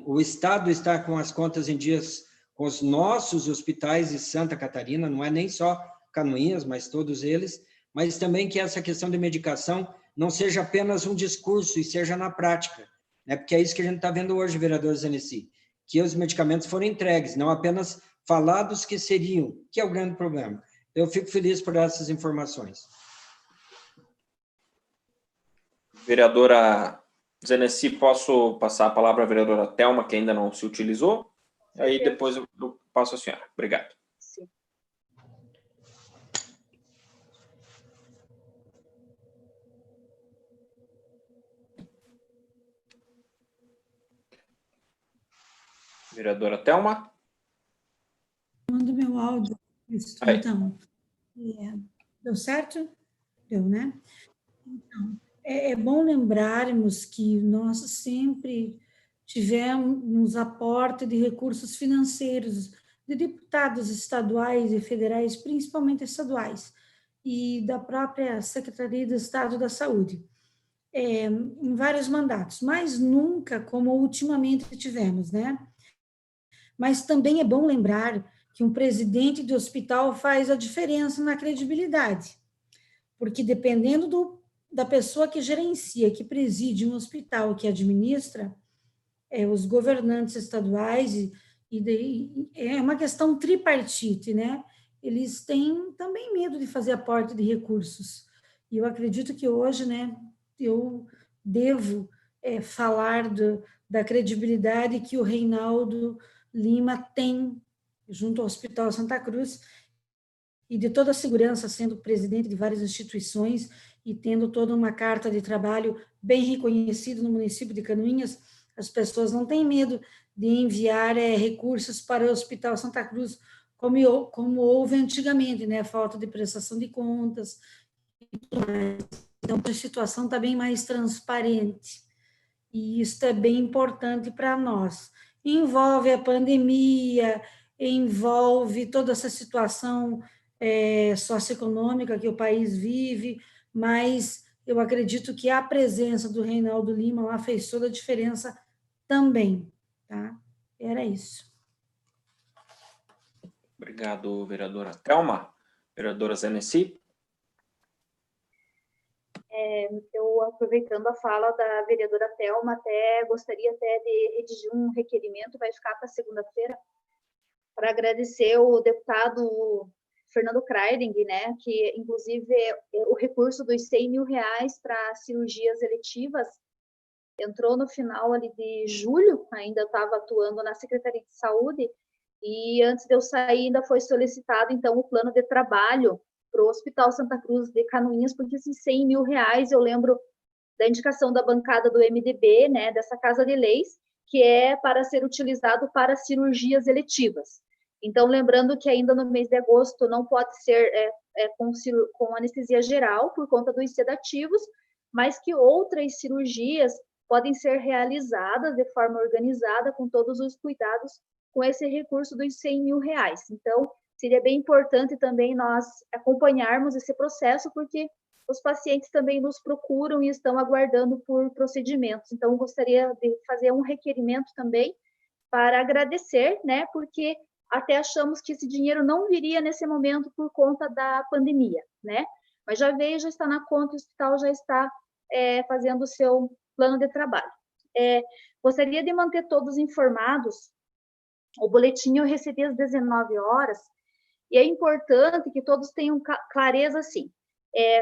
o Estado está com as contas em dias com os nossos hospitais de Santa Catarina, não é nem só Canoinhas, mas todos eles, mas também que essa questão de medicação não seja apenas um discurso e seja na prática, né? Porque é isso que a gente está vendo hoje, vereador Zenessi, que os medicamentos foram entregues, não apenas falados que seriam, que é o grande problema. Eu fico feliz por essas informações. Vereadora Zenessi, posso passar a palavra à vereadora Thelma, que ainda não se utilizou? Aí depois eu passo a senhora. Obrigado. Sim. Vereadora Thelma? Manda meu áudio. Isso, então. Deu certo? Deu, né? Então, é bom lembrarmos que nós sempre tivemos aporte de recursos financeiros de deputados estaduais e federais, principalmente estaduais. e da própria Secretaria de Estado da Saúde, em vários mandatos, mas nunca como ultimamente tivemos, né? Mas também é bom lembrar que um presidente de hospital faz a diferença na credibilidade, porque dependendo da pessoa que gerencia, que preside um hospital, que administra, os governantes estaduais, é uma questão tripartite, né? Eles têm também medo de fazer aporte de recursos. E eu acredito que hoje, né, eu devo falar da credibilidade que o Reinaldo Lima tem junto ao Hospital Santa Cruz e de toda a segurança, sendo presidente de várias instituições e tendo toda uma carta de trabalho bem reconhecida no município de Canoinhas. As pessoas não têm medo de enviar recursos para o Hospital Santa Cruz, como houve antigamente, né? Falta de prestação de contas e tudo mais. Então, a situação está bem mais transparente. E isso é bem importante para nós. Envolve a pandemia, envolve toda essa situação socioeconômica que o país vive, mas eu acredito que a presença do Reinaldo Lima lá fez toda a diferença também, tá? Era isso. Obrigado, vereadora Thelma. Vereadora Zenessi. Eu, aproveitando a fala da vereadora Thelma, gostaria de redigir um requerimento, vai ficar para segunda-feira, para agradecer o deputado Fernando Kreiding, né, que, inclusive, o recurso dos R$100 mil para cirurgias eletivas entrou no final ali de julho, ainda estava atuando na Secretaria de Saúde, e antes de eu sair ainda foi solicitado, então, o plano de trabalho para o Hospital Santa Cruz de Canoinhas, porque esses R$100 mil, eu lembro da indicação da bancada do MDB, né, dessa Casa de Leis, que é para ser utilizado para cirurgias eletivas. Então, lembrando que ainda no mês de agosto não pode ser com anestesia geral, por conta dos sedativos, mas que outras cirurgias podem ser realizadas de forma organizada, com todos os cuidados, com esse recurso dos R$100 mil. Então, seria bem importante também nós acompanharmos esse processo, porque os pacientes também nos procuram e estão aguardando por procedimentos. Então, gostaria de fazer um requerimento também para agradecer, né, porque até achamos que esse dinheiro não viria nesse momento por conta da pandemia, né, mas já veio, já está na conta, o hospital já está fazendo o seu plano de trabalho. Gostaria de manter todos informados. O boletim eu recebi às 19 horas, e é importante que todos tenham clareza, assim,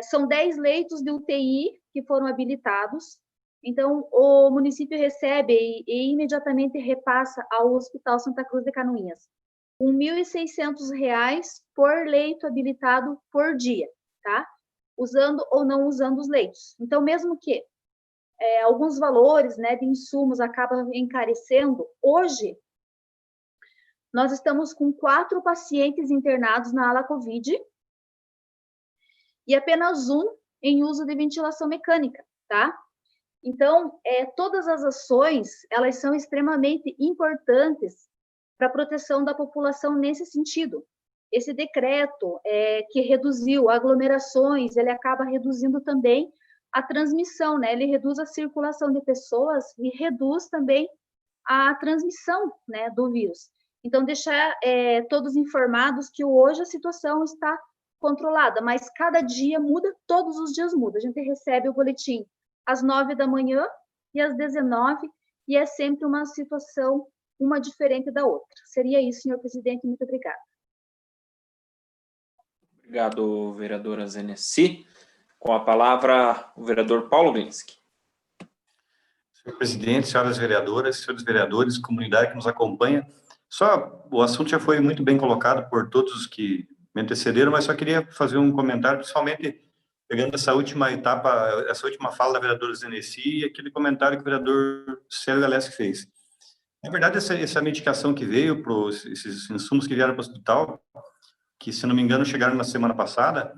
são 10 leitos de UTI que foram habilitados, então o município recebe e imediatamente repassa ao Hospital Santa Cruz de Canoinhas R$ 1.600 por leito habilitado por dia, tá? Usando ou não usando os leitos. Então, mesmo que alguns valores, né, de insumos acabam encarecendo, hoje nós estamos com 4 pacientes internados na ala COVID e apenas um em uso de ventilação mecânica, tá? Então, todas as ações, elas são extremamente importantes para a proteção da população nesse sentido. Esse decreto que reduziu aglomerações, ele acaba reduzindo também a transmissão, né? Ele reduz a circulação de pessoas e reduz também a transmissão, né, do vírus. Então, deixar todos informados que hoje a situação está controlada, mas cada dia muda, todos os dias muda. A gente recebe o boletim às 9 da manhã e às 19, e é sempre uma situação, uma diferente da outra. Seria isso, senhor presidente, muito obrigada. Obrigado, vereadora Zenessi. Com a palavra, o vereador Paulo Glinski. Senhor presidente, senhoras vereadoras, senhores vereadores, comunidade que nos acompanha, o assunto já foi muito bem colocado por todos os que me antecederam, mas só queria fazer um comentário, principalmente pegando essa última etapa, essa última fala da vereadora Zenessi e aquele comentário que o vereador Célio Galeski fez. Na verdade, essa medicação que veio, esses insumos que vieram para o hospital, que, se não me engano, chegaram na semana passada,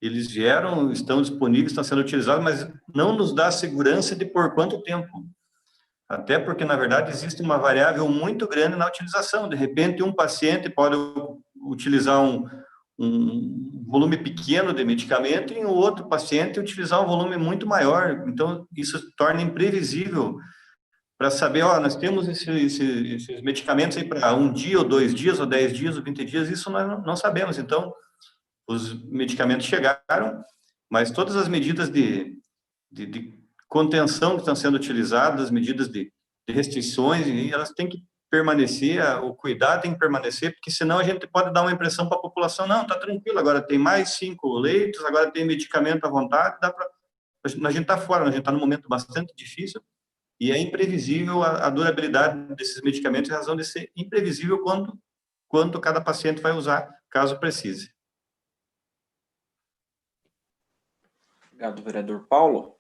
eles vieram, estão disponíveis, estão sendo utilizados, mas não nos dá segurança de por quanto tempo. Até porque, na verdade, existe uma variável muito grande na utilização. De repente, um paciente pode utilizar um volume pequeno de medicamento e um outro paciente utilizar um volume muito maior. Então, isso torna imprevisível para saber, ó, nós temos esses medicamentos aí para 1 dia, ou 2 dias, ou 10 dias, ou 20 dias, isso nós não sabemos. Então, os medicamentos chegaram, mas todas as medidas de contenção que estão sendo utilizadas, medidas de restrições, elas têm que permanecer, o cuidado tem que permanecer, porque senão a gente pode dar uma impressão para a população, não, está tranquilo, agora tem mais 5 leitos, agora tem medicamento à vontade, dá para... A gente está fora, a gente está num momento bastante difícil, e é imprevisível a durabilidade desses medicamentos, em razão de ser imprevisível quanto cada paciente vai usar, caso precise. Obrigado, vereador Paulo.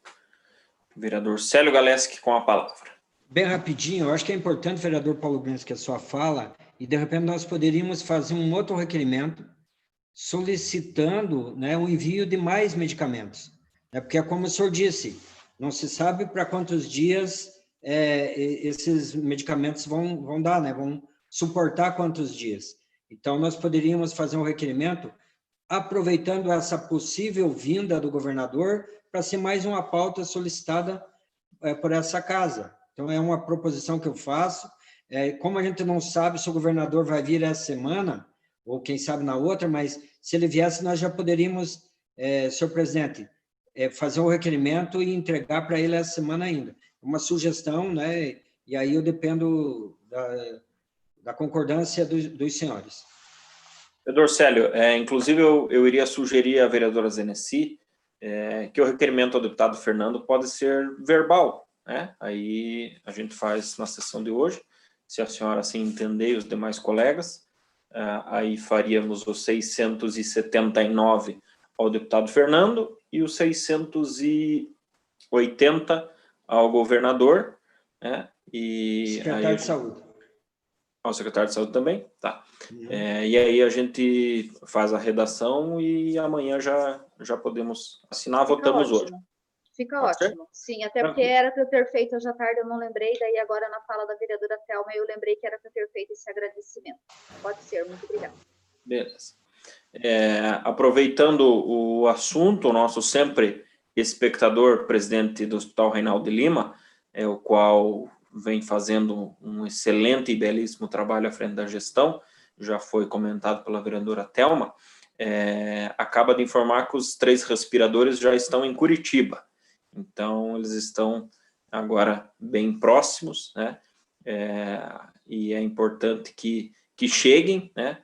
Vereador Célio Galeski com a palavra. Bem rapidinho, eu acho que é importante, vereador Paulo Grins, que a sua fala, e de repente nós poderíamos fazer um outro requerimento solicitando, né, o envio de mais medicamentos. Porque, como o senhor disse, não se sabe para quantos dias esses medicamentos vão dar, né, vão suportar quantos dias. Então, nós poderíamos fazer um requerimento aproveitando essa possível vinda do governador para ser mais uma pauta solicitada por essa casa. Então, é uma proposição que eu faço. Como a gente não sabe se o governador vai vir essa semana, ou quem sabe na outra, mas se ele viesse, nós já poderíamos, senhor presidente, fazer um requerimento e entregar para ele essa semana ainda. Uma sugestão, né? E aí eu dependo da concordância dos senhores. Vereador Célio, inclusive eu iria sugerir à vereadora Zenesi que o requerimento ao deputado Fernando pode ser verbal, né? Aí a gente faz na sessão de hoje, se a senhora assim entender e os demais colegas, aí faríamos os 679 ao deputado Fernando e os 680 ao governador, né? E Secretário de Saúde. Ao secretário de Saúde também? Tá. E aí a gente faz a redação e amanhã já podemos assinar, votamos hoje. Fica ótimo. Sim, até porque era para eu ter feito hoje à tarde, eu não lembrei, daí agora na fala da vereadora Thelma eu lembrei que era para ter feito esse agradecimento. Pode ser, muito obrigada. Beleza. Aproveitando o assunto, o nosso sempre espectador, presidente do Hospital Reinaldo de Lima, o qual vem fazendo um excelente e belíssimo trabalho à frente da gestão, já foi comentado pela vereadora Thelma, acaba de informar que os 3 respiradores já estão em Curitiba. Então, eles estão agora bem próximos, né? E é importante que cheguem, né?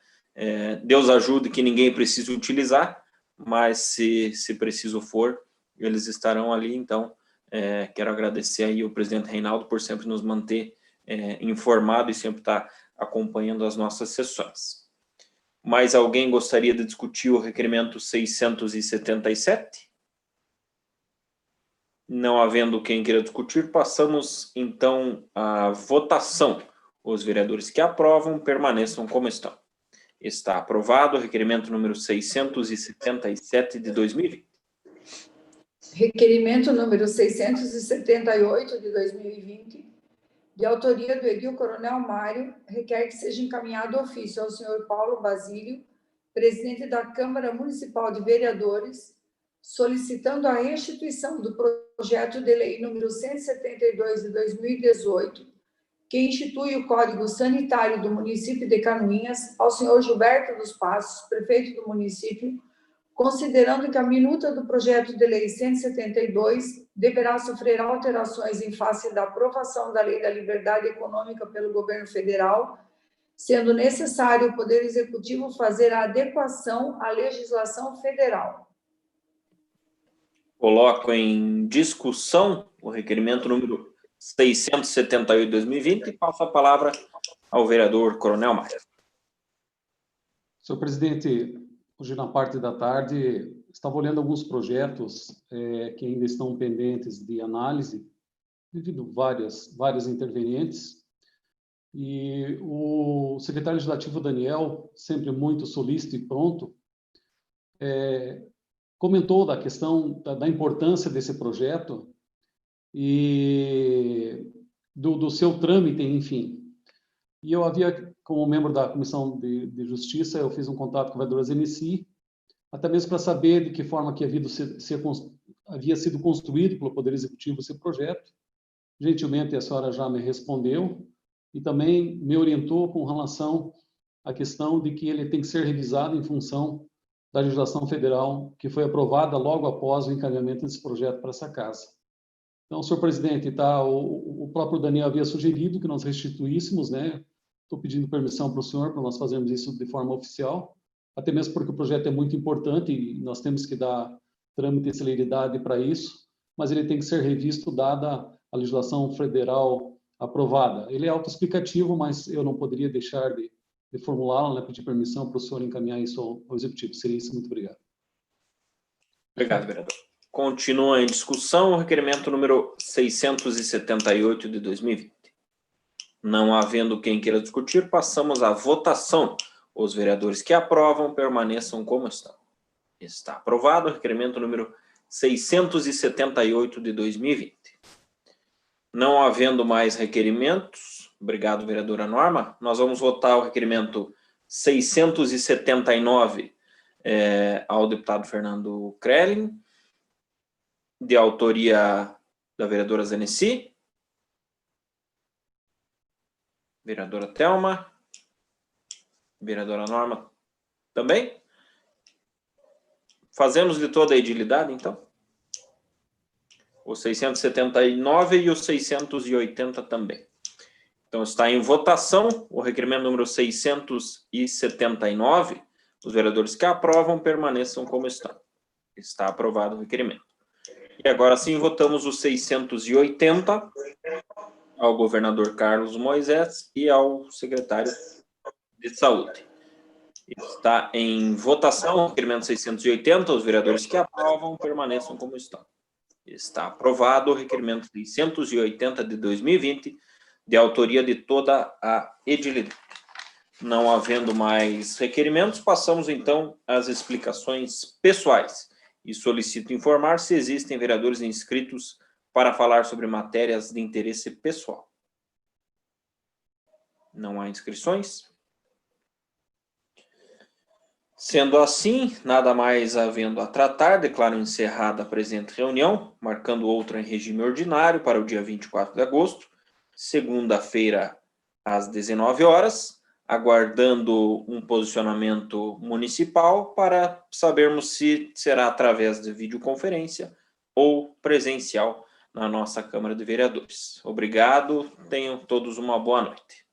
Deus ajude que ninguém precise utilizar, mas se preciso for, eles estarão ali. Então, quero agradecer aí o presidente Reinaldo por sempre nos manter informado e sempre estar acompanhando as nossas sessões. Mais alguém gostaria de discutir o requerimento 677? Não havendo quem queira discutir, passamos então à votação. Os vereadores que aprovam permaneçam como estão. Está aprovado o requerimento número 677 de 2020. Requerimento número 678 de 2020, de autoria do edil Coronel Mário, requer que seja encaminhado ofício ao senhor Paulo Basílio, presidente da Câmara Municipal de Vereadores, solicitando a restituição do projeto de lei número 172 de 2018, que institui o Código Sanitário do município de Canoinhas, ao senhor Gilberto dos Passos, prefeito do município, considerando que a minuta do projeto de lei 172 deverá sofrer alterações em face da aprovação da Lei da Liberdade Econômica pelo governo federal, sendo necessário o Poder Executivo fazer a adequação à legislação federal. Coloco em discussão o requerimento número 678 de 2020 e passo a palavra ao vereador Coronel Mário. Senhor presidente, hoje na parte da tarde estava olhando alguns projetos que ainda estão pendentes de análise, devido a várias intervenientes, e o secretário legislativo Daniel, sempre muito solícito e pronto, comentou da questão da importância desse projeto e do seu trâmite, enfim. E eu havia como membro da Comissão de Justiça, eu fiz um contato com a vereadora Zenici, até mesmo para saber de que forma que havia sido construído pelo Poder Executivo esse projeto. Gentilmente, a senhora já me respondeu e também me orientou com relação à questão de que ele tem que ser revisado em função da legislação federal que foi aprovada logo após o encaminhamento desse projeto para essa casa. Então, senhor presidente, o próprio Daniel havia sugerido que nós restituíssemos, né? Estou pedindo permissão para o senhor para nós fazermos isso de forma oficial, até mesmo porque o projeto é muito importante e nós temos que dar trâmite e celeridade para isso, mas ele tem que ser revisto dada a legislação federal aprovada. Ele é autoexplicativo, mas eu não poderia deixar de formulá-lo, né? Pedir permissão para o senhor encaminhar isso ao Executivo. Seria isso, muito obrigado. Obrigado, vereador. Continua em discussão o requerimento número 678 de 2020. Não havendo quem queira discutir, passamos à votação. Os vereadores que aprovam permaneçam como estão. Está aprovado o requerimento número 678 de 2020. Não havendo mais requerimentos, obrigado, vereadora Norma, nós vamos votar o requerimento 679 ao deputado Fernando Krelin, de autoria da vereadora Zenici, vereadora Thelma, vereadora Norma também. Fazemos de toda a edilidade, então? O 679 e o 680 também. Então, está em votação o requerimento número 679. Os vereadores que aprovam permaneçam como estão. Está aprovado o requerimento. E agora sim, votamos o 680 ao governador Carlos Moisés e ao secretário de Saúde. Está em votação o requerimento 680. Os vereadores que aprovam permaneçam como estão. Está aprovado o requerimento 680 de 2020, de autoria de toda a edilidade. Não havendo mais requerimentos, passamos então às explicações pessoais. E solicito informar se existem vereadores inscritos para falar sobre matérias de interesse pessoal. Não há inscrições? Sendo assim, nada mais havendo a tratar, declaro encerrada a presente reunião, marcando outra em regime ordinário para o dia 24 de agosto, segunda-feira, às 19 horas, aguardando um posicionamento municipal para sabermos se será através de videoconferência ou presencial na nossa Câmara de Vereadores. Obrigado, tenham todos uma boa noite.